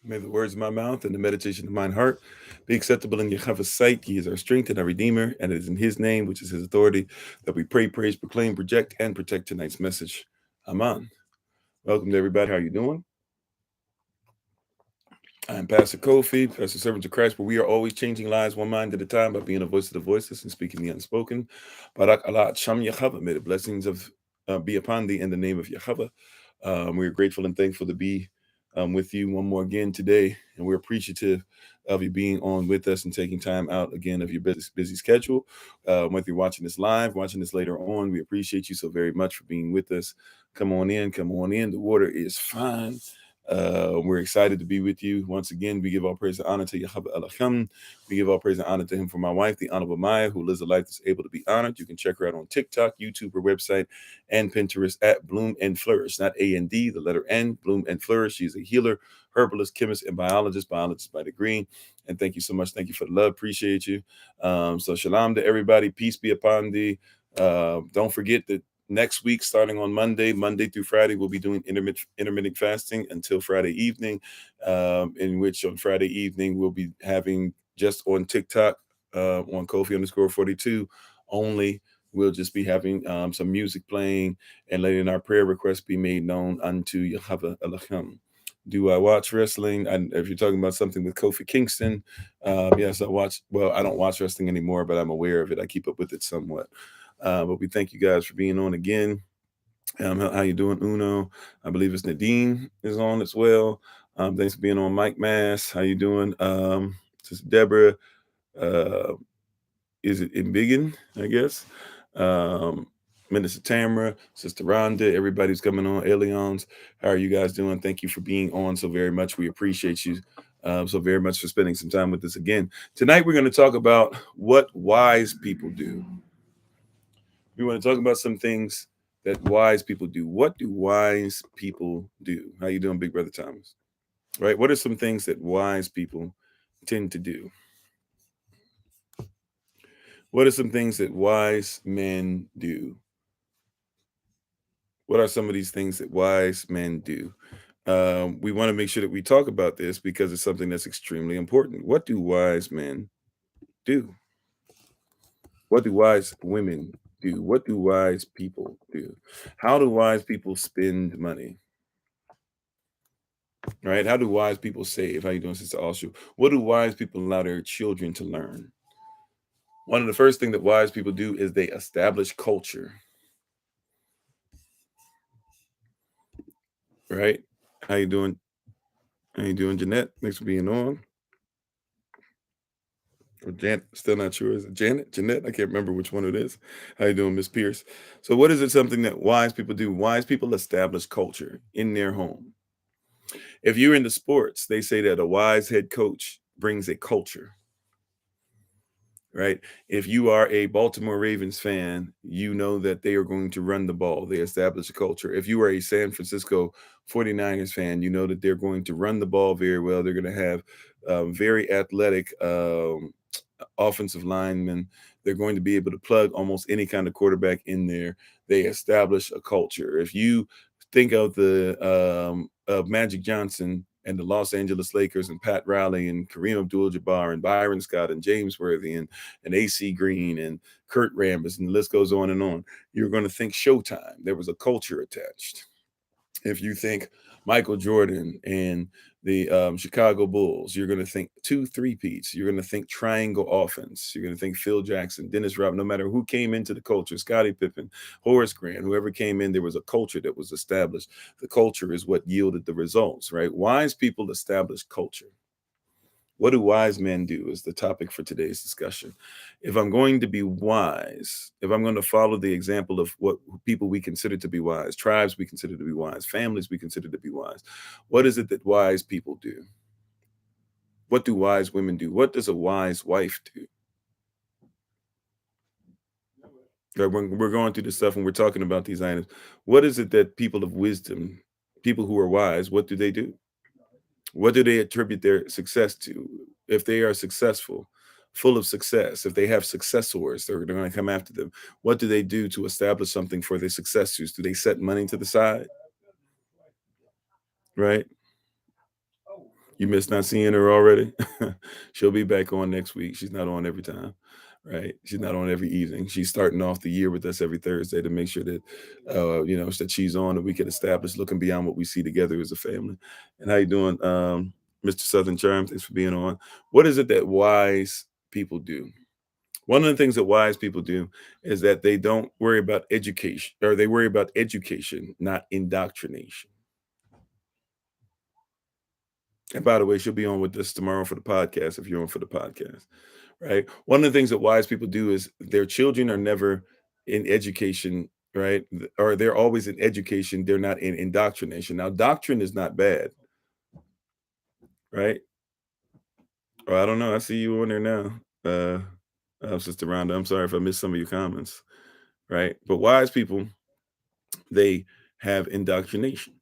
May the words of my mouth and the meditation of mine heart be acceptable in Yahweh's sight. He is our strength and our redeemer, and it is in his name, which is his authority, that we pray, praise, proclaim, project, and protect tonight's message. Amen. Welcome to everybody. How you doing? I'm Pastor Kofi, Pastor Servant of Christ, where we are always changing lives one mind at a time by being a voice of the voiceless and speaking the unspoken. Barak Allah Sham Yahweh. May the blessings of be upon thee in the name of Yahweh. We're grateful and thankful to be with you one more again today, and we're appreciative of you being on with us and taking time out again of your busy schedule. Whether you're watching this live, watching this later on, we appreciate you so very much for being with us. Come on in, come on in. The water is fine. We're excited to be with you once again. We give all praise and honor to Yahweh Elohim. We give all praise and honor to him for my wife, the Honorable Maya, who lives a life that's able to be honored. You can check her out on TikTok, YouTube, her website, and Pinterest at Bloom and Flourish. Not A-N-D, the letter N, Bloom and Flourish. She's a healer, herbalist, chemist, and biologist by degree. And thank you so much. Thank you for the love. Appreciate you. So shalom to everybody. Peace be upon thee. Don't forget that next week, starting on Monday through Friday, we'll be doing intermittent fasting until Friday evening, in which on Friday evening, we'll be having just on TikTok, on Kofi_42 only. We'll just be having some music playing and letting our prayer requests be made known unto Yahweh Elohim. Do I watch wrestling? If you're talking about something with Kofi Kingston, yes, I watch. Well, I don't watch wrestling anymore, but I'm aware of it. I keep up with it somewhat. But we thank you guys for being on again. How you doing, Uno? I believe it's Nadine is on as well. Thanks for being on, Mike Mass. How you doing? Sister Deborah. Is it Embiggen, I guess? Minister Tamara, Sister Rhonda, everybody's coming on. Aliens, how are you guys doing? Thank you for being on so very much. We appreciate you so very much for spending some time with us again. Tonight, we're going to talk about what wise people do. We want to talk about some things that wise people do. What do wise people do? How you doing, Big Brother Thomas? Right? What are some things that wise people tend to do? What are some things that wise men do? What are some of these things that wise men do? We want to make sure that we talk about this because it's something that's extremely important. What do wise men do? What do wise women do? What do wise people do? How do wise people spend money? Right? How do wise people save? How you doing, Sister Alshu? What do wise people allow their children to learn? One of the first things that wise people do is they establish culture. Right? How you doing? How you doing, Jeanette? Thanks for being on. Or Janet, still not sure. Is it Janet? Jeanette? I can't remember which one it is. How you doing, Miss Pierce? So what is it something that wise people do? Wise people establish culture in their home. If you're into sports, they say that a wise head coach brings a culture. Right? If you are a Baltimore Ravens fan, you know that they are going to run the ball. They establish a culture. If you are a San Francisco 49ers fan, you know that they're going to run the ball very well. They're going to have very athletic offensive linemen. They're going to be able to plug almost any kind of quarterback in there. They establish a culture. If you think of the of Magic Johnson and the Los Angeles Lakers and Pat Riley and Kareem Abdul-Jabbar and Byron Scott and James Worthy and AC Green and Kurt Rambis, and the list goes on and on, you're going to think Showtime. There was a culture attached. If you think Michael Jordan and the Chicago Bulls, you're going to think 2 3-peats. You're going to think triangle offense. You're going to think Phil Jackson, Dennis Rodman. No matter who came into the culture, Scottie Pippen, Horace Grant, whoever came in, there was a culture that was established. The culture is what yielded the results, right? Wise people establish culture. What do wise men do is the topic for today's discussion. If I'm going to be wise, if I'm going to follow the example of what people we consider to be wise, tribes we consider to be wise, families we consider to be wise, what is it that wise people do? What do wise women do? What does a wise wife do? Right, when we're going through this stuff and we're talking about these items, what is it that people of wisdom, people who are wise, what do they do? What do they attribute their success to? If they are successful, full of success, if they have successors, they're going to come after them. What do they do to establish something for their successors? Do they set money to the side? Right? You missed not seeing her already? She'll be back on next week. She's not on every time, right? She's not on every evening. She's starting off the year with us every Thursday to make sure that, that she's on and we can establish looking beyond what we see together as a family. And how you doing, Mr. Southern Charm? Thanks for being on. What is it that wise people do? One of the things that wise people do is that they don't worry about education, or they worry about education, not indoctrination. And by the way, she'll be on with us tomorrow for the podcast if you're on for the podcast, right? One of the things that wise people do is their children are never in education, right? Or they're always in education. They're not in indoctrination. Now, doctrine is not bad, right? Or I don't know. I see you on there now. Sister Rhonda, I'm sorry if I missed some of your comments, right? But wise people, they have indoctrination.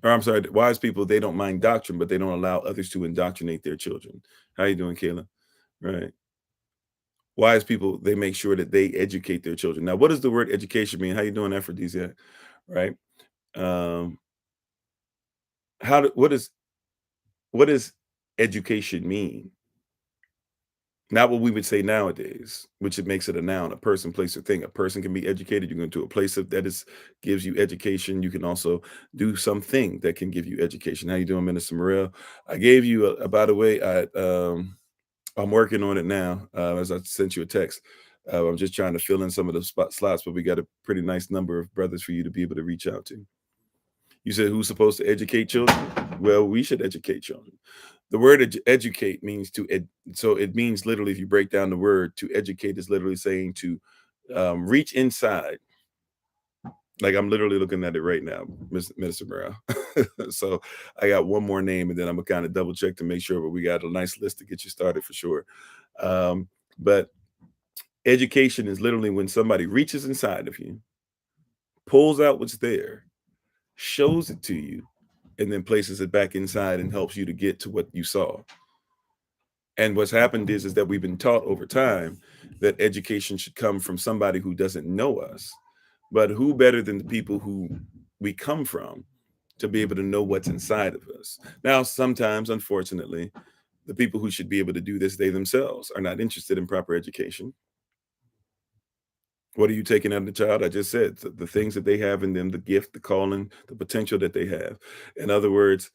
Or I'm sorry, wise people, they don't mind doctrine, but they don't allow others to indoctrinate their children. How you doing, Kayla? Right. Wise people, they make sure that they educate their children. Now, what does the word education mean? How you doing, Aphrodisiac? Right. Um, what does education mean? Not what we would say nowadays, which it makes it a noun, a person, place, or thing. A person can be educated. You can go to a place that is gives you education. You can also do something that can give you education. How you doing, Minister Morel? I gave you by the way, I'm working on it now. As I sent you a text, I'm just trying to fill in some of the slots, but we got a pretty nice number of brothers for you to be able to reach out to. You said who's supposed to educate children? Well, we should educate children. The word educate means so it means literally, if you break down the word, to educate is literally saying to reach inside. Like I'm literally looking at it right now, Minister Morale. So I got one more name, and then I'm gonna kind of double check to make sure, but we got a nice list to get you started for sure. But education is literally when somebody reaches inside of you, pulls out what's there, shows it to you, and then places it back inside and helps you to get to what you saw. And what's happened is that we've been taught over time that education should come from somebody who doesn't know us. But who better than the people who we come from to be able to know what's inside of us? Now, sometimes, unfortunately, the people who should be able to do this, they themselves are not interested in proper education. What are you taking out of the child? I just said the things that they have in them, the gift, the calling, the potential that they have. In other words,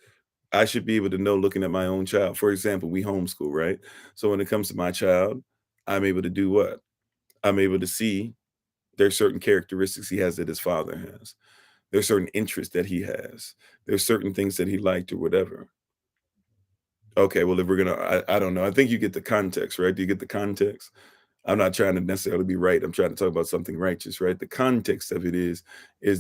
I should be able to know, looking at my own child. For example, we homeschool, right? So when it comes to my child, I'm able to do what? I'm able to see there's certain characteristics he has that his father has. There's certain interests that he has. There's certain things that he liked or whatever. Okay, well, if we're gonna, I don't know. I think you get the context, right? Do you get the context? I'm not trying to necessarily be right. I'm trying to talk about something righteous, right? The context of it is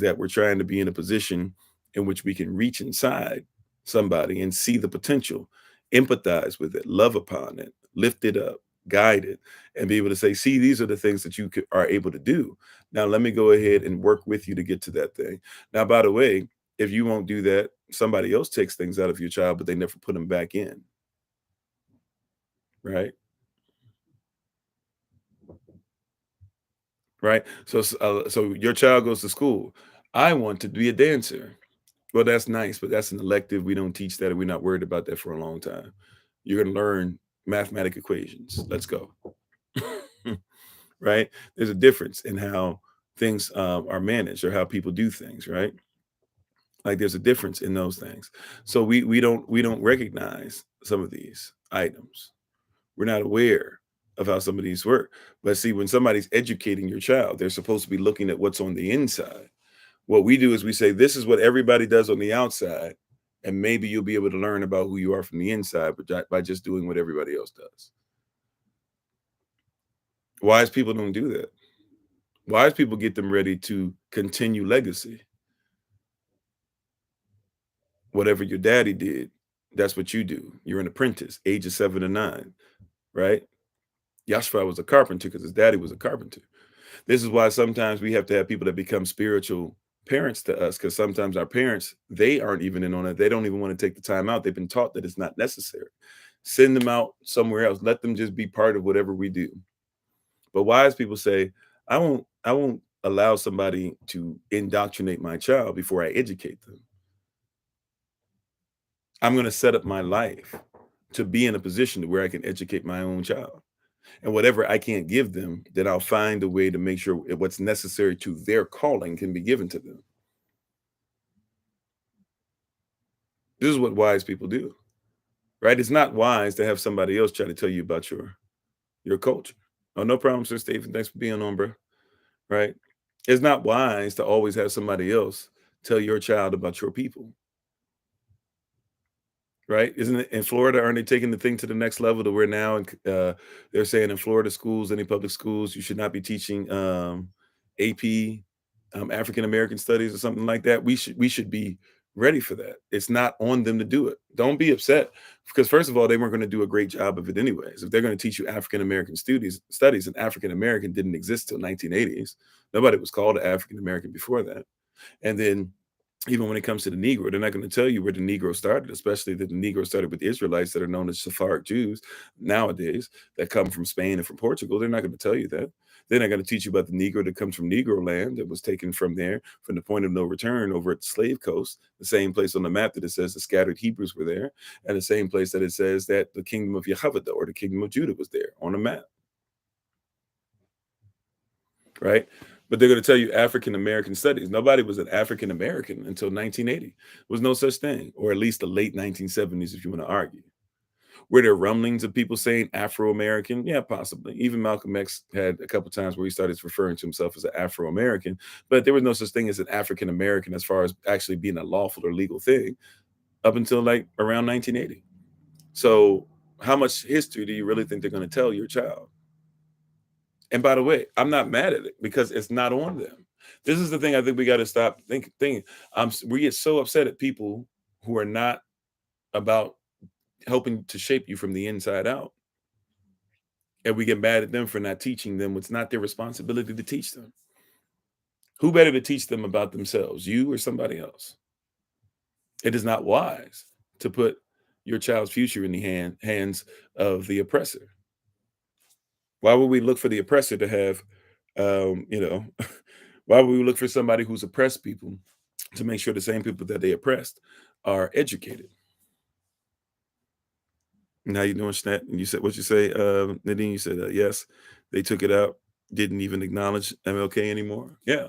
that we're trying to be in a position in which we can reach inside somebody and see the potential, empathize with it, love upon it, lift it up, guide it, and be able to say, see, these are the things that are able to do. Now, let me go ahead and work with you to get to that thing. Now, by the way, if you won't do that, somebody else takes things out of your child, but they never put them back in, right? Right. So your child goes to school. I want to be a dancer. Well, that's nice, but that's an elective. We don't teach that, and we're not worried about that for a long time. You're going to learn mathematic equations. Let's go. Right. There's a difference in how things are managed or how people do things. Right. Like there's a difference in those things. So we don't recognize some of these items. We're not aware of how some of these work. But see, when somebody's educating your child, they're supposed to be looking at what's on the inside. What we do is we say, this is what everybody does on the outside. And maybe you'll be able to learn about who you are from the inside, but by just doing what everybody else does. Wise people don't do that. Wise people get them ready to continue legacy. Whatever your daddy did, that's what you do. You're an apprentice, age of 7 to 9, right? Yashua was a carpenter because his daddy was a carpenter. This is why sometimes we have to have people that become spiritual parents to us, because sometimes our parents, they aren't even in on it. They don't even want to take the time out. They've been taught that it's not necessary. Send them out somewhere else. Let them just be part of whatever we do. But wise people say, I won't allow somebody to indoctrinate my child before I educate them. I'm going to set up my life to be in a position to where I can educate my own child. And whatever I can't give them, then I'll find a way to make sure what's necessary to their calling can be given to them. This is what wise people do, right? It's not wise to have somebody else try to tell you about your culture. Oh, no problem, Sir Stephen. Thanks for being on, bro. Right? It's not wise to always have somebody else tell your child about your people. Right? Isn't it in Florida? Aren't they taking the thing to the next level to where now they're saying in Florida schools, any public schools, you should not be teaching AP, African American studies or something like that. We should be ready for that. It's not on them to do it. Don't be upset because first of all, they weren't going to do a great job of it anyways. If they're going to teach you African American studies, and African American didn't exist till 1980s. Nobody was called African American before that. And then even when it comes to the Negro, they're not going to tell you where the Negro started, especially that the Negro started with Israelites that are known as Sephardic Jews nowadays that come from Spain and from Portugal. They're not going to tell you that. They're not going to teach you about the Negro that comes from Negro land that was taken from there from the point of no return over at the slave coast, the same place on the map that it says the scattered Hebrews were there, and the same place that it says that the kingdom of Yehovah or the kingdom of Judah was there on the map, right? But they're going to tell you African American studies. Nobody was an African American until 1980. There was no such thing, or at least the late 1970s, if you want to argue. Were there rumblings of people saying Afro American? Yeah, possibly. Even Malcolm X had a couple times where he started referring to himself as an Afro American, but there was no such thing as an African American as far as actually being a lawful or legal thing up until like around 1980. So, how much history do you really think they're going to tell your child? And by the way, I'm not mad at it because it's not on them. This is the thing I think we got to stop thinking. We get so upset at people who are not about helping to shape you from the inside out. And we get mad at them for not teaching them what's not their responsibility to teach them. Who better to teach them about themselves, you or somebody else? It is not wise to put your child's future in the hands of the oppressor. Why would we look for the oppressor to have, you know, why would we look for somebody who's oppressed people to make sure the same people that they oppressed are educated? And how you doing, Snap? And you said what you say, Nadine? You said yes, they took it out, didn't even acknowledge MLK anymore. Yeah.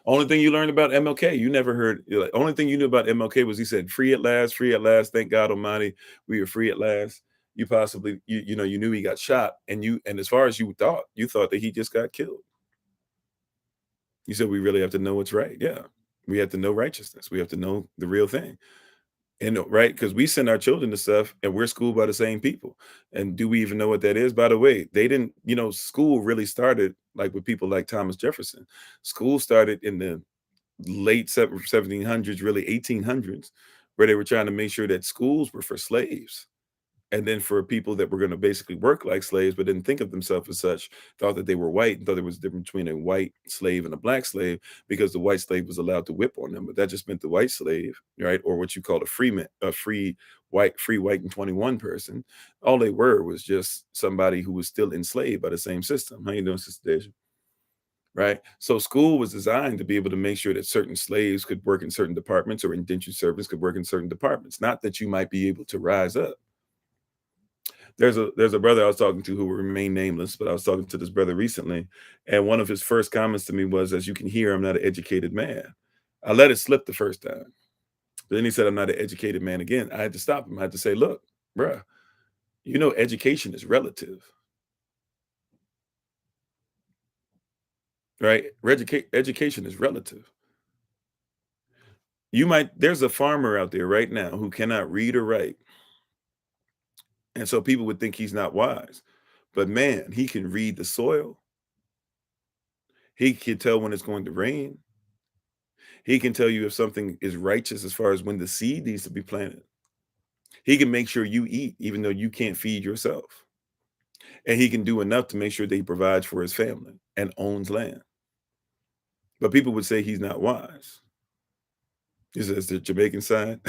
Only thing you learned about MLK, you never heard. You're like, only thing you knew about MLK was he said, "Free at last, free at last. Thank God Almighty, we are free at last." You possibly, you knew he got shot, and as far as you thought that he just got killed. You said we really have to know what's right. Yeah, we have to know righteousness. We have to know the real thing. And right, because we send our children to stuff and we're schooled by the same people. And do we even know what that is? By the way, they didn't, school really started like with people like Thomas Jefferson. School started in the late 1700s, really 1800s, where they were trying to make sure that schools were for slaves. And then for people that were going to basically work like slaves, but didn't think of themselves as such, thought that they were white, and thought there was a difference between a white slave and a black slave because the white slave was allowed to whip on them. But that just meant the white slave, right? Or what you call a free white and 21 person. All they were was just somebody who was still enslaved by the same system. How you doing, Sister Deja? Right. So school was designed to be able to make sure that certain slaves could work in certain departments or indentured servants could work in certain departments. Not that you might be able to rise up. There's a brother I was talking to who will remain nameless, but I was talking to this brother recently, and one of his first comments to me was, "As you can hear, I'm not an educated man." I let it slip the first time. But then he said, "I'm not an educated man again." I had to stop him. I had to say, "Look, bruh, education is relative, right? Education is relative. There's a farmer out there right now who cannot read or write, and so people would think he's not wise. But man, he can read the soil. He can tell when it's going to rain. He can tell you if something is righteous as far as when the seed needs to be planted. He can make sure you eat, even though you can't feed yourself. And he can do enough to make sure that he provides for his family and owns land. But people would say he's not wise. He says the Jamaican side,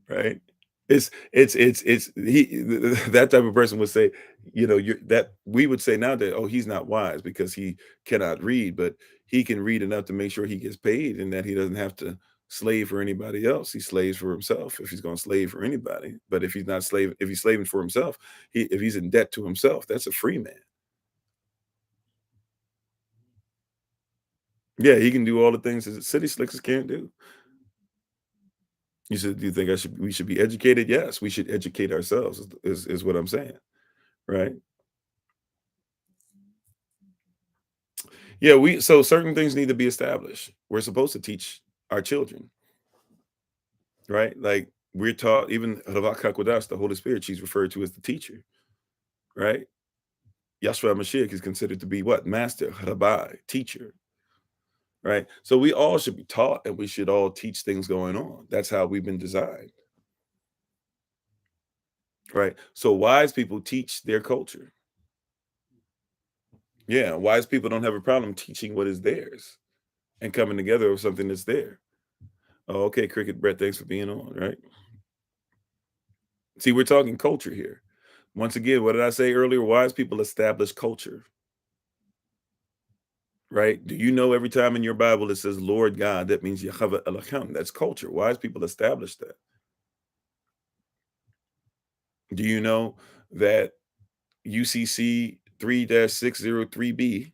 right? It's that type of person would say, you're that we would say now that, oh, he's not wise because he cannot read, but he can read enough to make sure he gets paid and that he doesn't have to slave for anybody else. He slaves for himself if he's going to slave for anybody. But if he's not slave, if he's slaving for himself, if he's in debt to himself, that's a free man. Yeah, he can do all the things that city slickers can't do. You said, do you think we should be educated? Yes, we should educate ourselves. Is what I'm saying, right? Yeah, so certain things need to be established. We're supposed to teach our children, right? Like we're taught, even Ravak Hakodas, the Holy Spirit, she's referred to as the teacher, right? Yahshua Mashiach is considered to be what? Master, Rabbi, teacher, right? So we all should be taught and we should all teach things going on. That's how we've been designed, right? So wise people teach their culture. Yeah, wise people don't have a problem teaching what is theirs and coming together with something that's there. Oh, okay, Cricket Brett, thanks for being on, right? See, we're talking culture here. Once again, what did I say earlier? Wise people establish culture, right? Do you know every time in your Bible it says Lord God, that means Yahweh Elohim. That's culture. Wise people establish that. Do you know that UCC 3-603B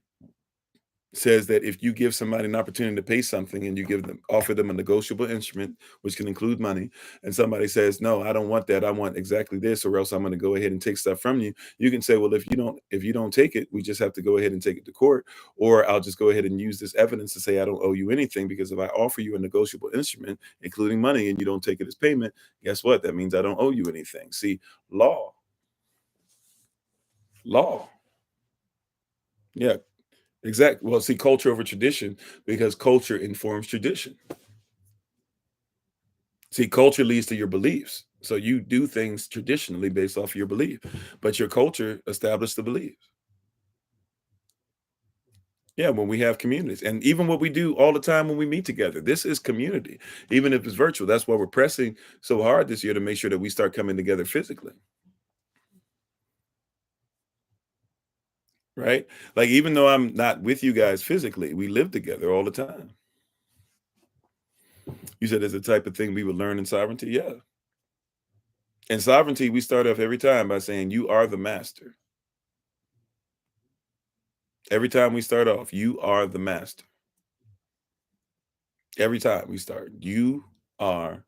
says that if you give somebody an opportunity to pay something and you offer them a negotiable instrument, which can include money, and somebody says, no, I don't want that. I want exactly this, or else I'm going to go ahead and take stuff from you. You can say, well, if you don't take it, we just have to go ahead and take it to court, or I'll just go ahead and use this evidence to say I don't owe you anything, because if I offer you a negotiable instrument, including money, and you don't take it as payment, guess what? That means I don't owe you anything. See, law, law. Yeah, exactly. Well, see, culture over tradition, because culture informs tradition. See, culture leads to your beliefs. So you do things traditionally based off your belief, but your culture established the beliefs. Yeah, when we have communities, and even what we do all the time when we meet together, this is community, even if it's virtual. That's why we're pressing so hard this year to make sure that we start coming together physically, right? Like, even though I'm not with you guys physically, we live together all the time. You said there's a type of thing we would learn in sovereignty. Yeah. In sovereignty, we start off every time by saying, you are the master. Every time we start off, you are the master. Every time we start, you are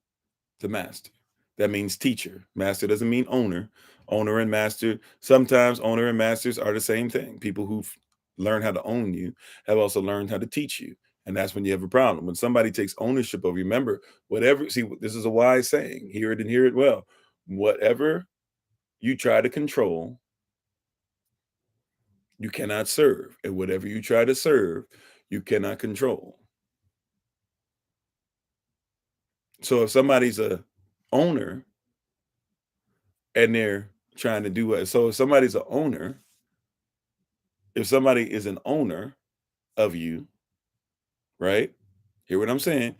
the master. That means teacher. Master doesn't mean owner. Owner and master, sometimes owner and masters are the same thing. People who've learned how to own you have also learned how to teach you. And that's when you have a problem. When somebody takes ownership of you, remember, whatever, see, this is a wise saying, hear it and hear it well. Whatever you try to control, you cannot serve. And whatever you try to serve, you cannot control. So if somebody's a owner and they're trying to do it, so if somebody's an owner, if somebody is an owner of you, right? Hear what I'm saying?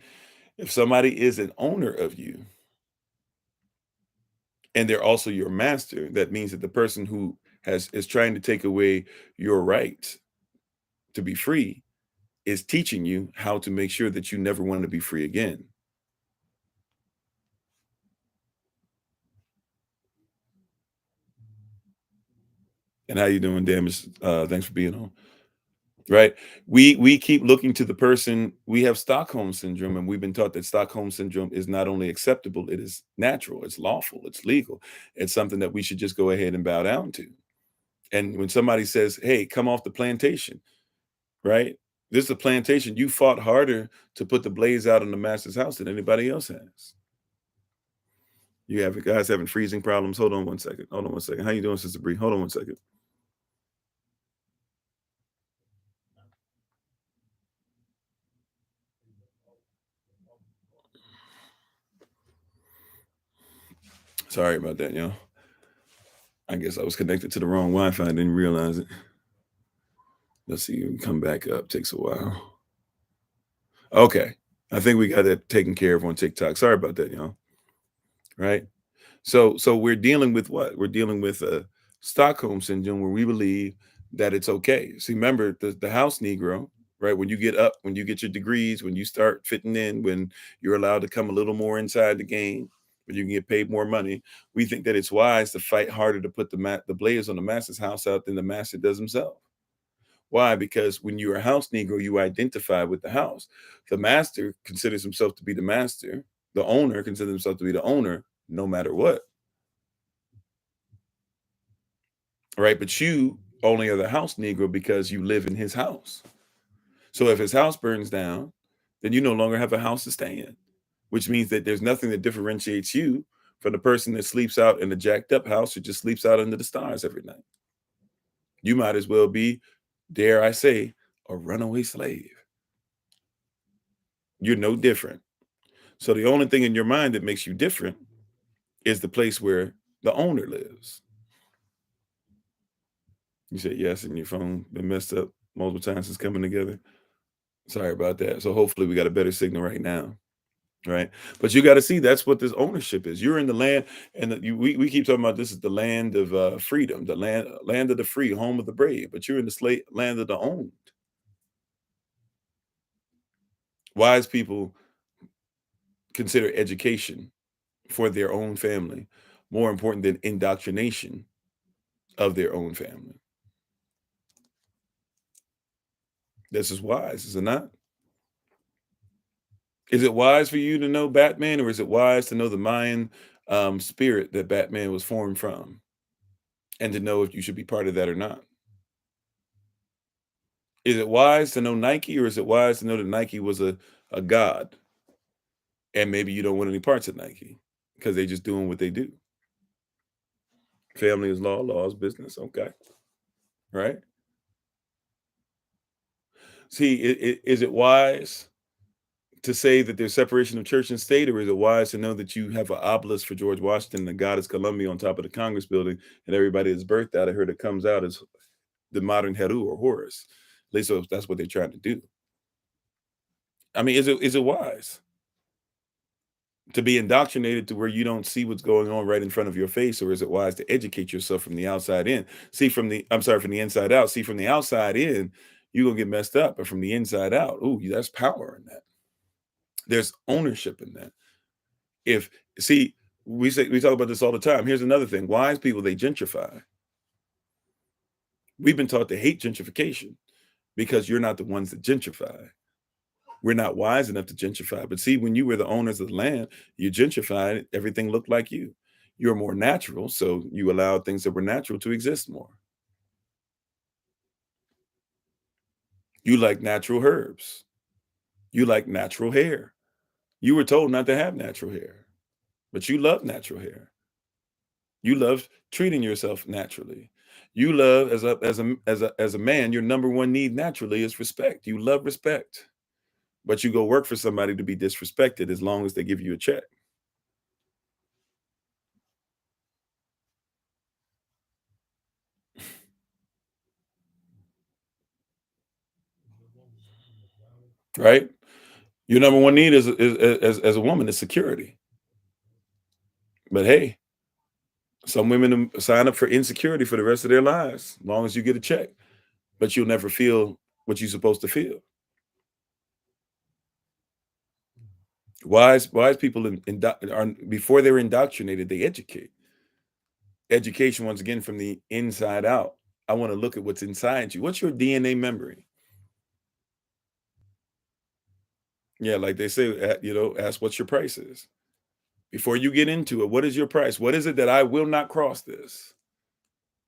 If somebody is an owner of you and they're also your master, that means that the person who is trying to take away your right to be free is teaching you how to make sure that you never want to be free again. And how you doing, Damage? Thanks for being on. Right, we keep looking to the person. We have Stockholm syndrome, and we've been taught that Stockholm syndrome is not only acceptable, it is natural, it's lawful, it's legal, it's something that we should just go ahead and bow down to. And when somebody says, hey, come off the plantation, right, this is a plantation. You fought harder to put the blaze out in the master's house than anybody else has. You have guys having freezing problems. Hold on 1 second. Hold on 1 second. How you doing, Sister Bree? Hold on 1 second. Sorry about that, y'all. I guess I was connected to the wrong Wi-Fi. I didn't realize it. Let's see. Come back up. Takes a while. Okay. I think we got that taken care of on TikTok. Sorry about that, y'all. Right. So we're dealing with what? We're dealing with a Stockholm syndrome where we believe that it's okay. See, remember the house Negro. right? When you get up, when you get your degrees, when you start fitting in, when you're allowed to come a little more inside the game, when you can get paid more money, we think that it's wise to fight harder to put the blazers on the master's house out than the master does himself. Why? Because when you're a house Negro, you identify with the house. The master considers himself to be the master. The owner considers himself to be the owner, no matter what, right? But you only are the house Negro because you live in his house. So if his house burns down, then you no longer have a house to stay in, which means that there's nothing that differentiates you from the person that sleeps out in a jacked up house or just sleeps out under the stars every night. You might as well be, dare I say, a runaway slave. You're no different. So the only thing in your mind that makes you different is the place where the owner lives. You said yes, and your phone been messed up multiple times since coming together. Sorry about that. So hopefully we got a better signal right now. Right. But you got to see that's what this ownership is. You're in the land, and we keep talking about this is the land of freedom, the land of the free, home of the brave. But you're in the land of the owned. Wise people consider education for their own family more important than indoctrination of their own family. This is wise, is it not? Is it wise for you to know Batman, or is it wise to know the Mayan spirit that Batman was formed from, and to know if you should be part of that or not? Is it wise to know Nike, or is it wise to know that Nike was a god, and maybe you don't want any parts of Nike because they just doing what they do? Family is law, law is business. Okay, right? See, is it wise to say that there's separation of church and state, or is it wise to know that you have an obelisk for George Washington, the goddess Columbia, on top of the Congress building, and everybody that's birthed out of her that comes out is the modern Heru or Horus? At least that's what they're trying to do. I mean, is it wise to be indoctrinated to where you don't see what's going on right in front of your face, or is it wise to educate yourself from the outside in? See from the inside out. See from the outside in, you're gonna get messed up, but from the inside out, ooh, that's power in that. There's ownership in that. If see, we talk about this all the time. Here's another thing: wise people, they gentrify. We've been taught to hate gentrification because you're not the ones that gentrify. We're not wise enough to gentrify. But see, when you were the owners of the land, you gentrified, everything looked like you. You're more natural, so you allowed things that were natural to exist more. You like natural herbs. You like natural hair. You were told not to have natural hair, but you love natural hair. You love treating yourself naturally. You love as a man, your number one need naturally is respect. You love respect, but you go work for somebody to be disrespected as long as they give you a check. Right? Your number one need as a woman is security. But hey, some women sign up for insecurity for the rest of their lives, as long as you get a check. But you'll never feel what you're supposed to feel. Wise people are before they're indoctrinated, they educate. Education once again from the inside out. I want to look at what's inside you. What's your DNA memory? Yeah, like they say, ask what your price is. Before you get into it, what is your price? What is it that I will not cross this?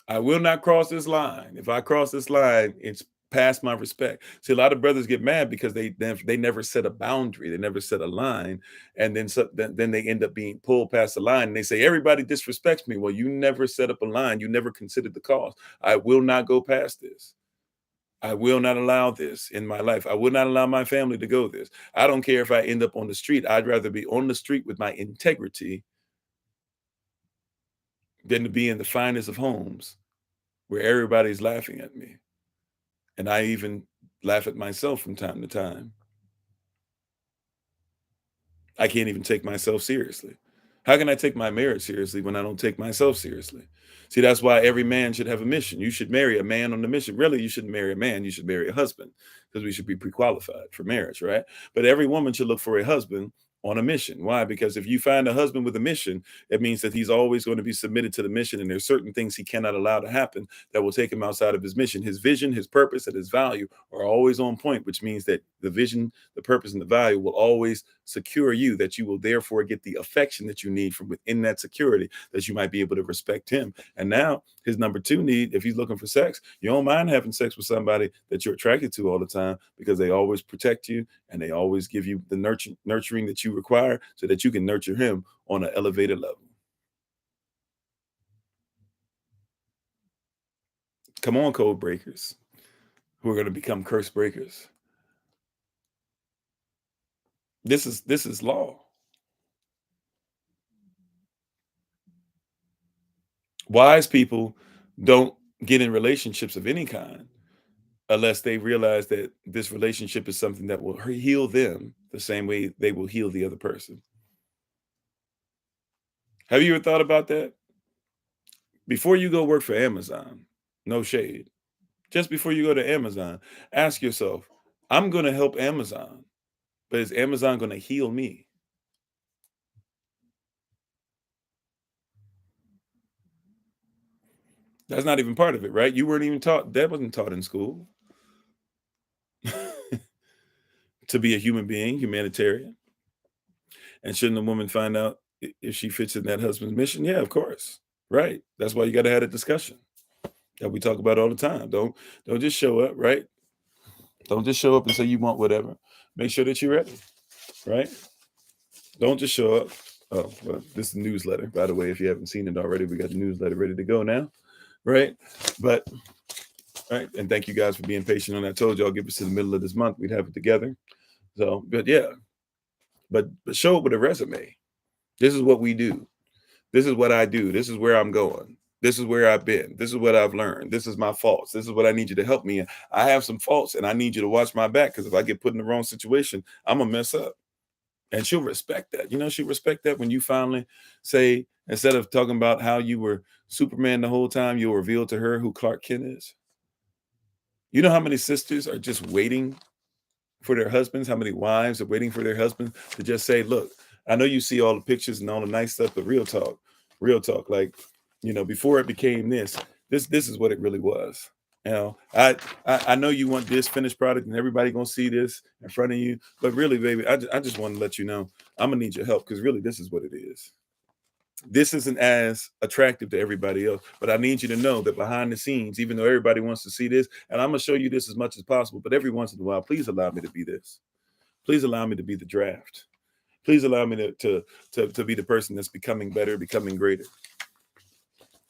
I will not cross this line. If I cross this line, it's past my respect. See, a lot of brothers get mad because they never set a boundary, they never set a line, and then they end up being pulled past the line. And they say everybody disrespects me. Well, you never set up a line. You never considered the cost. I will not go past this. I will not allow this in my life. I will not allow my family to go this. I don't care if I end up on the street. I'd rather be on the street with my integrity than to be in the finest of homes where everybody's laughing at me. And I even laugh at myself from time to time. I can't even take myself seriously. How can I take my marriage seriously when I don't take myself seriously? See, that's why every man should have a mission. You should marry a man on the mission. Really, you shouldn't marry a man. You should marry a husband because we should be pre-qualified for marriage, right? But every woman should look for a husband on a mission. Why? Because if you find a husband with a mission, it means that he's always going to be submitted to the mission, and there's certain things he cannot allow to happen that will take him outside of his mission. His vision, his purpose, and his value are always on point, which means that the vision, the purpose, and the value will always secure you, that you will therefore get the affection that you need from within that security, that you might be able to respect him. And now his number two need, if he's looking for sex, you don't mind having sex with somebody that you're attracted to all the time, because they always protect you and they always give you the nurturing that you require so that you can nurture him on an elevated level. Come on, code breakers who are going to become curse breakers. This is law. Wise people don't get in relationships of any kind unless they realize that this relationship is something that will heal them the same way they will heal the other person. Have you ever thought about that? Before you go work for Amazon, no shade, just before you go to Amazon, ask yourself, I'm going to help Amazon, but is Amazon going to heal me? That's not even part of it, right? You weren't even taught, that wasn't taught in school. To be a human being, humanitarian. And shouldn't a woman find out if she fits in that husband's mission? Yeah, of course. Right. That's why you got to have a discussion that we talk about all the time. Don't just show up, right? Don't just show up and say you want whatever. Make sure that you're ready, right? Don't just show up. Oh, well, this is a newsletter, by the way. If you haven't seen it already, we got the newsletter ready to go now, right? But right, and thank you guys for being patient. And I told you I'll give us to the middle of this month, we'd have it together. So, but yeah, but show up with a resume. This is what we do. This is what I do. This is where I'm going. This is where I've been. This is what I've learned. This is my faults. This is what I need you to help me in. I have some faults and I need you to watch my back, because if I get put in the wrong situation, I'm going to mess up. And she'll respect that. She'll respect that when you finally say, instead of talking about how you were Superman the whole time, you'll reveal to her who Clark Kent is. You know how many sisters are just waiting for their husbands, how many wives are waiting for their husbands to just say, look, I know you see all the pictures and all the nice stuff, but real talk, like, before it became this is what it really was. I know you want this finished product and everybody gonna see this in front of you, but really, baby, I just want to let you know I'm gonna need your help, because really this is what it is. This isn't as attractive to everybody else, but I need you to know that behind the scenes, even though everybody wants to see this, and I'm gonna show you this as much as possible, but every once in a while, please allow me to be this. Please allow me to be the draft. Please allow me to be the person that's becoming better, becoming greater.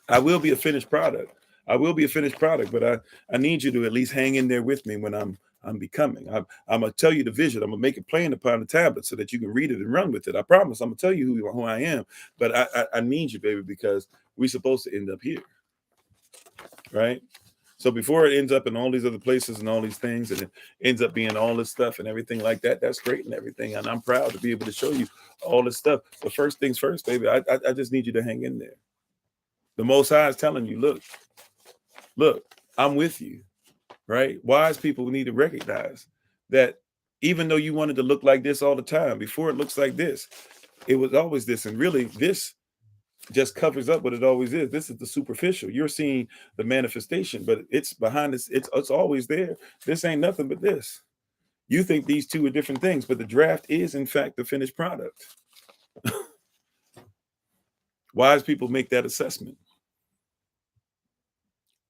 I will be a finished product. I will be a finished product, but I need you to at least hang in there with me when I'm becoming. I'm gonna tell you the vision. I'm gonna make it plain upon the tablet so that you can read it and run with it. I promise. I'm gonna tell you who I am, but I need you, baby, because we're supposed to end up here, right? So before it ends up in all these other places and all these things, and it ends up being all this stuff and everything like that, that's great and everything, and I'm proud to be able to show you all this stuff. But first things first, baby, I just need you to hang in there. The Most High is telling you, look, I'm with you, right? Wise people need to recognize that even though you wanted to look like this all the time, before it looks like this, it was always this. And really, this just covers up what it always is. This is the superficial. You're seeing the manifestation, but it's behind this. It's always there. This ain't nothing but this. You think these two are different things, but the draft is, in fact, the finished product. Wise people make that assessment.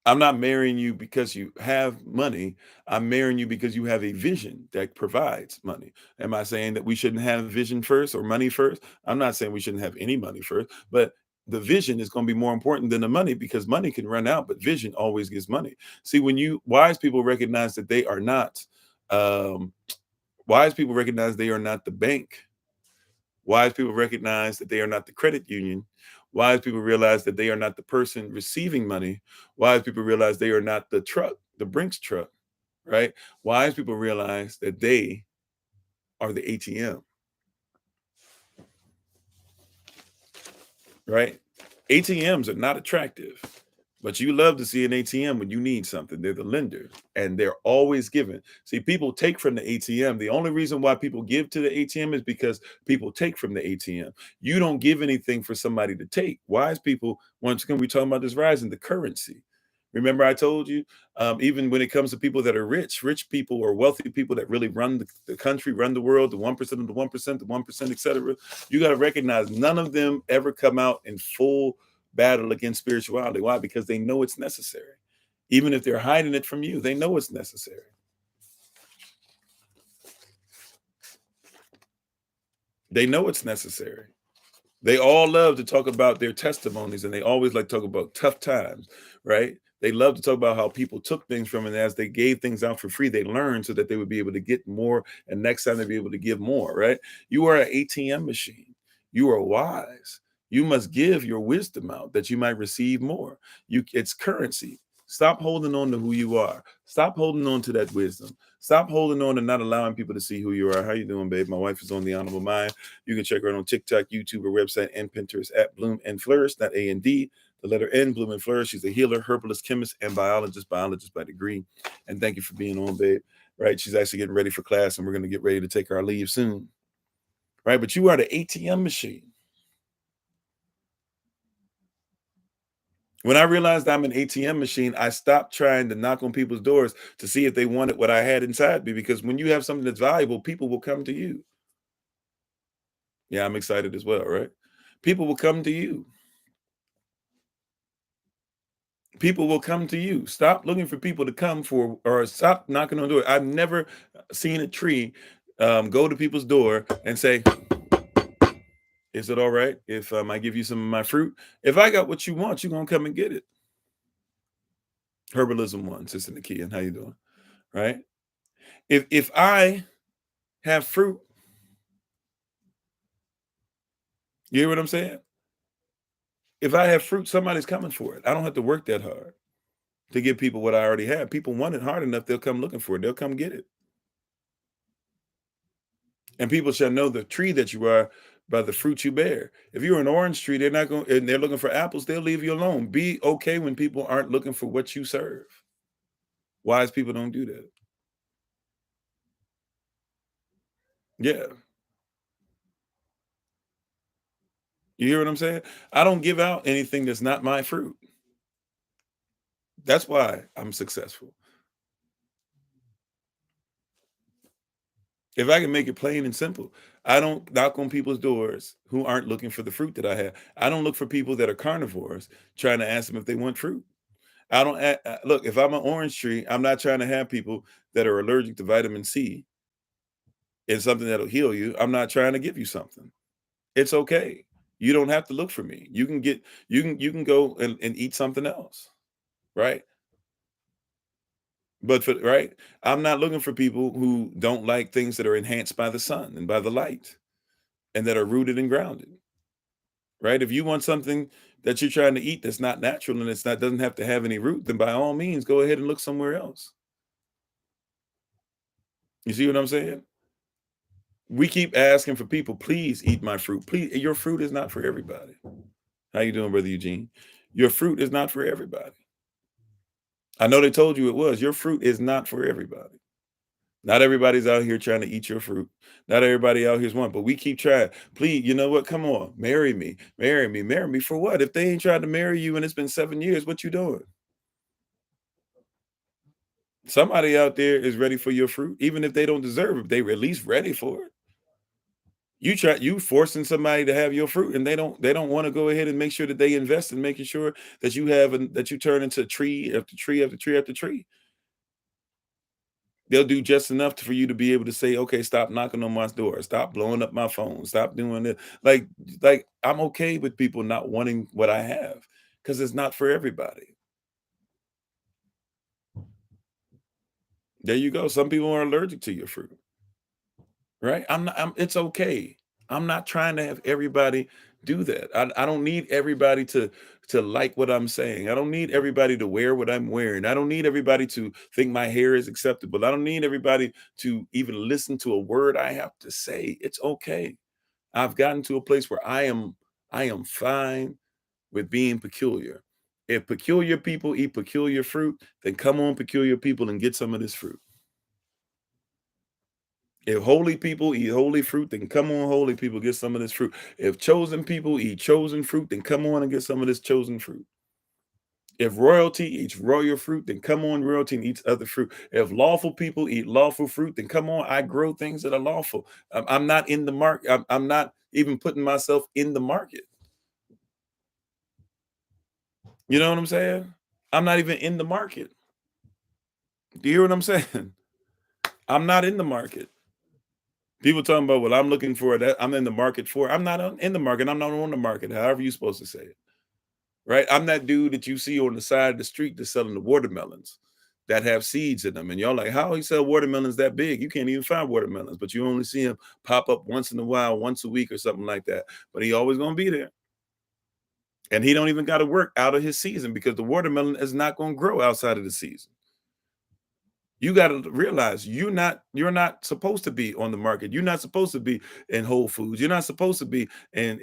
I'm not marrying you because you have money. I'm marrying you because you have a vision that provides money. Am I saying that we shouldn't have vision first or money first? I'm not saying we shouldn't have any money first, but the vision is going to be more important than the money, because money can run out, but vision always gives money. See, when you wise people recognize that they are not, um, wise people recognize they are not the bank. Wise people recognize that they are not the credit union. Wise people realize that they are not the person receiving money. Wise people realize they are not the truck, the Brinks truck, right? Wise people realize that they are the ATM. right? ATMs are not attractive, but you love to see an ATM when you need something. They're the lender and they're always giving. See, people take from the ATM. The only reason why people give to the ATM is because people take from the ATM. You don't give anything for somebody to take. Wise people, once again, we're talking about this rise in the currency. Remember, I told you, even when it comes to people that are rich people or wealthy people that really run the country, run the world, the 1% of the 1%, the 1%, etc. You got to recognize none of them ever come out in full battle against spirituality. Why? Because they know it's necessary. Even if they're hiding it from you, they know it's necessary. They know it's necessary. They all love to talk about their testimonies and they always like to talk about tough times, right? They love to talk about how people took things from it. And as they gave things out for free, they learned so that they would be able to get more. And next time they'd be able to give more, right? You are an ATM machine. You are wise. You must give your wisdom out that you might receive more. It's currency. Stop holding on to who you are. Stop holding on to that wisdom. Stop holding on and not allowing people to see who you are. How you doing, babe? My wife is on the Honorable Mind. You can check her out on TikTok, YouTube, her website, and Pinterest at Bloom and Flourish, not A and D, the letter N, Bloom and Flourish. She's a healer, herbalist, chemist, and biologist by degree. And thank you for being on, babe. Right? She's actually getting ready for class, and we're going to get ready to take our leave soon. Right? But you are the ATM machine. When I realized I'm an ATM machine, I stopped trying to knock on people's doors to see if they wanted what I had inside me. Because when you have something that's valuable, people will come to you. Yeah, I'm excited as well, right? People will come to you. People will come to you. Stop looking for people to come for, or stop knocking on the door. I've never seen a tree go to people's door and say, "Is it all right if I give you some of my fruit? If I got what you want, you're gonna come and get it." Herbalism one, Sister Nakia, and how you doing? Right? If I have fruit, you hear what I'm saying? If I have fruit, somebody's coming for it. I don't have to work that hard to give people what I already have. People want it hard enough, they'll come looking for it. They'll come get it. And people shall know the tree that you are by the fruit you bear. If you're an orange tree, they're not going, and they're looking for apples, they'll leave you alone. Be okay when people aren't looking for what you serve. Wise people don't do that. Yeah. You hear what I'm saying? I don't give out anything that's not my fruit. That's why I'm successful. If I can make it plain and simple, I don't knock on people's doors who aren't looking for the fruit that I have. I don't look for people that are carnivores trying to ask them if they want fruit. I don't look, if I'm an orange tree, I'm not trying to have people that are allergic to vitamin C and something that'll heal you. I'm not trying to give you something. It's okay. You don't have to look for me. You can go and eat something else, right? But for right, I'm not looking for people who don't like things that are enhanced by the sun and by the light and that are rooted and grounded. Right? If you want something that you're trying to eat that's not natural and it's not doesn't have to have any root, then by all means go ahead and look somewhere else. You see what I'm saying? We keep asking for people, please eat my fruit. Please, your fruit is not for everybody. How you doing, Brother Eugene? Your fruit is not for everybody. I know they told you it was. Your fruit is not for everybody. Not everybody's out here trying to eat your fruit. Not everybody out here's one, but we keep trying. Please, you know what? Come on, marry me, marry me, marry me for what? If they ain't tried to marry you and it's been 7 years, what you doing? Somebody out there is ready for your fruit, even if they don't deserve it. They were at least ready for it. You forcing somebody to have your fruit, and they don't want to go ahead and make sure that they invest in making sure that you have that you turn into tree after tree after tree after tree. They'll do just enough for you to be able to say, okay, stop knocking on my door, stop blowing up my phone, stop doing it. Like I'm okay with people not wanting what I have because it's not for everybody. There you go. Some people are allergic to your fruit. Right? It's okay. I'm not trying to have everybody do that. I don't need everybody to like what I'm saying. I don't need everybody to wear what I'm wearing. I don't need everybody to think my hair is acceptable. I don't need everybody to even listen to a word I have to say. It's okay. I've gotten to a place where I am fine with being peculiar. If peculiar people eat peculiar fruit, then come on, peculiar people, and get some of this fruit. If holy people eat holy fruit, then come on, holy people, get some of this fruit. If chosen people eat chosen fruit, then come on and get some of this chosen fruit. If royalty eats royal fruit, then come on, royalty and eats other fruit. If lawful people eat lawful fruit, then come on, I grow things that are lawful. I'm not in the market. I'm not even putting myself in the market. You know what I'm saying? I'm not even in the market. Do you hear what I'm saying? I'm not in the market. People talking about, well, I'm looking for that. I'm in the market for. I'm not in the market. I'm not on the market. However you're supposed to say it, right? I'm that dude that you see on the side of the street that's selling the watermelons that have seeds in them, and y'all like, how he sell watermelons that big? You can't even find watermelons, but you only see him pop up once in a while, once a week or something like that. But he always gonna be there, and he don't even got to work out of his season because the watermelon is not gonna grow outside of the season. You got to realize you're not supposed to be on the market. You're not supposed to be in Whole Foods. You're not supposed to be in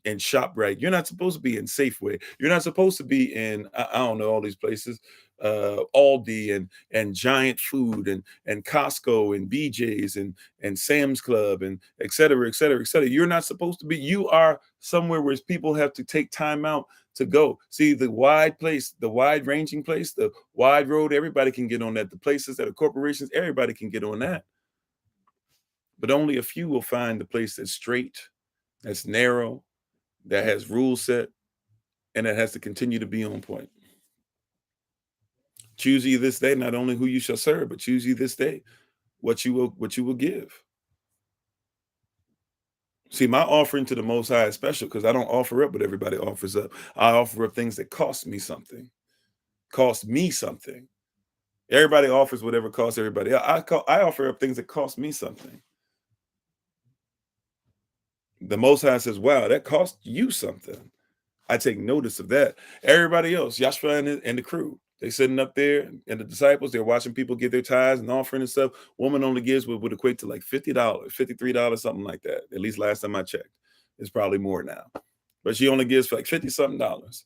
ShopRite. You're not supposed to be in Safeway. You're not supposed to be in I don't know all these places, Aldi and Giant Food and Costco and BJ's and Sam's Club and et cetera, et cetera, et cetera. You're not supposed to be. You are somewhere where people have to take time out to go. See the wide place, the wide ranging place, the wide road, everybody can get on that. The places that are corporations, everybody can get on that. But only a few will find the place that's straight, that's narrow, that has rules set, and that has to continue to be on point. Choose ye this day not only who you shall serve, but choose ye this day what you will give. See, my offering to the Most High is special because I don't offer up what everybody offers up. I offer up things that cost me something. Cost me something. Everybody offers whatever costs everybody. I offer up things that cost me something. The Most High says, "Wow, that cost you something." I take notice of that. Everybody else, Yashua and the crew, they sitting up there, and the disciples, they're watching people give their tithes and offering and stuff. Woman only gives what would equate to like $50, $53, something like that. At least last time I checked, it's probably more now, but she only gives for like 50 something dollars.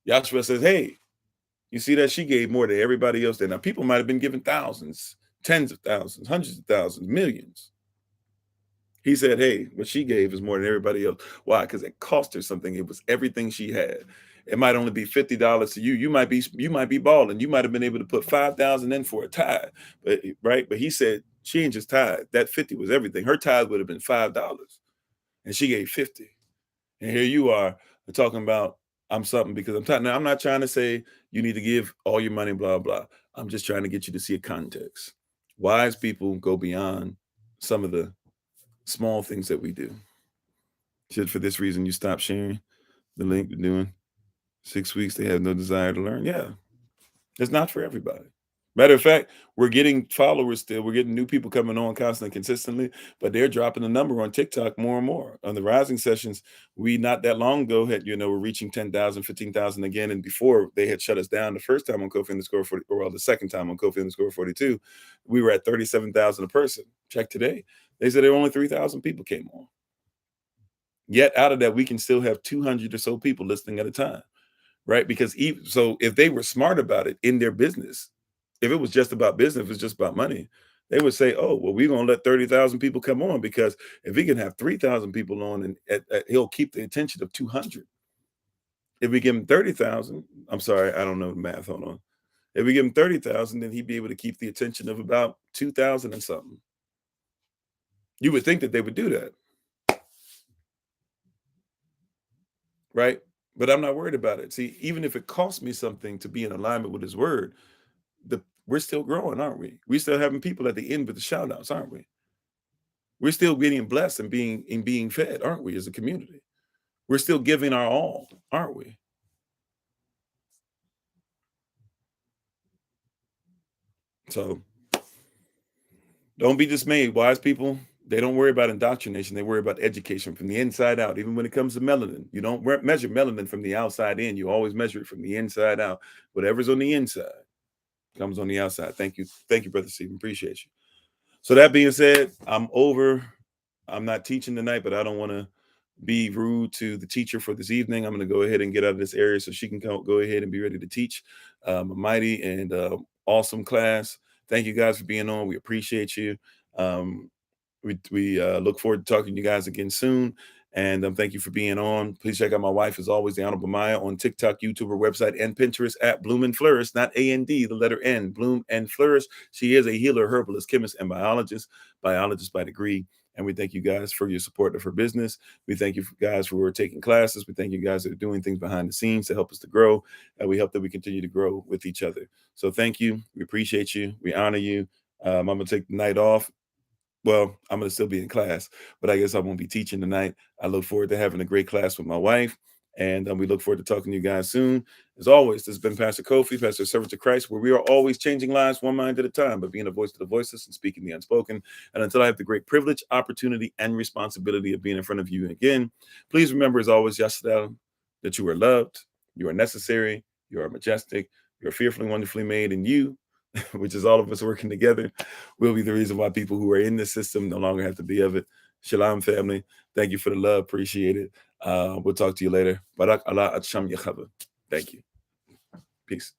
Yashua says, "Hey, you see that she gave more than everybody else did." Now, people might have been giving thousands, tens of thousands, hundreds of thousands, millions. He said, "Hey, what she gave is more than everybody else." Why? Because it cost her something. It was everything she had. It might only be $50 to you. You might be balling. You might have been able to put 5,000 in for a tithe, but right. But he said she ain't just tithe. That 50 was everything. Her tithe would have been $5, and she gave 50. And here you are talking about I'm something because I'm tired. Now I'm not trying to say you need to give all your money, blah blah. I'm just trying to get you to see a context. Wise people go beyond some of the small things that we do. Should for this reason you stop sharing the link to doing 6 weeks. They have no desire to learn. Yeah, it's not for everybody. Matter of fact, we're getting followers still. We're getting new people coming on constantly, consistently, but they're dropping the number on TikTok more and more. On the rising sessions, we not that long ago had, we're reaching 10,000, 15,000 again. And before they had shut us down the first time on Kofi in the Score 40, or well, the second time on Kofi in the Score 42, we were at 37,000 a person. Check today. They said there were only 3,000 people came on. Yet out of that, we can still have 200 or so people listening at a time, right? Because so if they were smart about it in their business, if it was just about business, if it's just about money, they would say, "Oh, well, we're gonna let 30,000 people come on because if he can have 3,000 people on, and he'll keep the attention of 200. If we give him 30,000, I'm sorry, I don't know the math. Hold on. If we give him 30,000, then he'd be able to keep the attention of about 2,000 and something." You would think that they would do that, right? But I'm not worried about it. See, even if it costs me something to be in alignment with His Word, we're still growing, aren't we? We still having people at the end with the shout outs, aren't we? We're still getting blessed and being fed, aren't we, as a community? We're still giving our all, aren't we? So don't be dismayed. Wise people, they don't worry about indoctrination. They worry about education from the inside out. Even when it comes to melanin, you don't measure melanin from the outside in. You always measure it from the inside out. Whatever's on the inside comes on the outside. Thank you. Thank you, Brother Stephen. Appreciate you. So that being said, I'm over. I'm not teaching tonight, but I don't want to be rude to the teacher for this evening. I'm going to go ahead and get out of this area so she can go ahead and be ready to teach a mighty and awesome class. Thank you guys for being on. We appreciate you. Um, we look forward to talking to you guys again soon. And thank you for being on. Please check out my wife, as always, the Honorable Maya, on TikTok, YouTube, her website, and Pinterest at Bloom and Flourish, not A-N-D, the letter N, Bloom and Flourish. She is a healer, herbalist, chemist, and biologist by degree. And we thank you guys for your support of her business. We thank you guys who are taking classes. We thank you guys that are doing things behind the scenes to help us to grow. And we hope that we continue to grow with each other. So thank you. We appreciate you. We honor you. I'm going to take the night off. Well, I'm going to still be in class, but I guess I won't be teaching tonight. I look forward to having a great class with my wife, and we look forward to talking to you guys soon. As always, this has been Pastor Kofi, Pastor Servant of Christ, where we are always changing lives one mind at a time, but being a voice to the voiceless and speaking the unspoken. And until I have the great privilege, opportunity, and responsibility of being in front of you again, please remember, as always, Yashadal, that you are loved, you are necessary, you are majestic, you're fearfully, wonderfully made, and you, which is all of us working together, will be the reason why people who are in this system no longer have to be of it. Shalom, family. Thank you for the love. Appreciate it. We'll talk to you later. Barak Allah Ad Sham Yechava. Thank you. Peace.